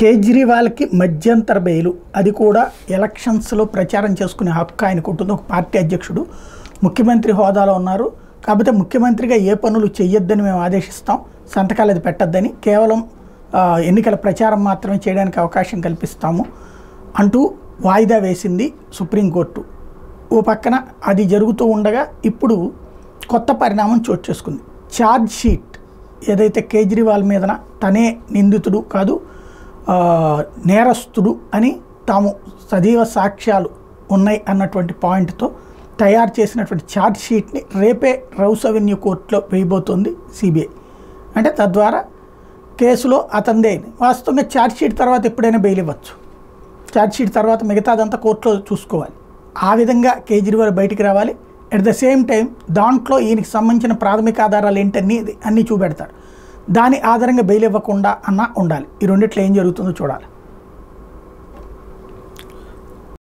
కేజ్రీవాల్కి మధ్యంతర బెయిలు, అది కూడా ఎలక్షన్స్లో ప్రచారం చేసుకునే హక్కు ఆయనకు ఉంటుంది. ఒక పార్టీ అధ్యక్షుడు ముఖ్యమంత్రి హోదాలో ఉన్నారు కాకపోతే ముఖ్యమంత్రిగా ఏ పనులు చేయొద్దని మేము ఆదేశిస్తాం, సంతకాలు అది పెట్టొద్దని, కేవలం ఎన్నికల ప్రచారం మాత్రమే చేయడానికి అవకాశం కల్పిస్తాము అంటూ వాయిదా వేసింది సుప్రీంకోర్టు. ఓ పక్కన అది జరుగుతూ ఉండగా ఇప్పుడు కొత్త పరిణామం చోటు చేసుకుంది. ఛార్జ్ షీట్ ఏదైతే కేజ్రీవాల్ మీదన తనే నిందితుడు కాదు నేరస్తుడు అని తాము సజీవ సాక్ష్యాలు ఉన్నాయి అన్నటువంటి పాయింట్తో తయారు చేసినటువంటి ఛార్జ్ షీట్ని రేపే రౌస్ అవెన్యూ కోర్టులో వేయబోతోంది సిబిఐ. అంటే తద్వారా కేసులో అతందే అయింది. వాస్తవంగా ఛార్జ్ షీట్ తర్వాత ఎప్పుడైనా బెయిల్ ఇవ్వచ్చు, ఛార్జ్ షీట్ తర్వాత మిగతాదంతా కోర్టులో చూసుకోవాలి. ఆ విధంగా కేజ్రీవాల్ బయటికి రావాలి. అట్ ద సేమ్ టైం దాంట్లో ఈయనకి సంబంధించిన ప్రాథమిక ఆధారాలు ఏంటన్నీ అన్నీ చూపెడతారు. దాని ఆధారంగా బెయిల్ ఇవ్వకుండా అన్నా ఉండాలి. ఈ రెండిట్లో ఏం జరుగుతుందో చూడాలి.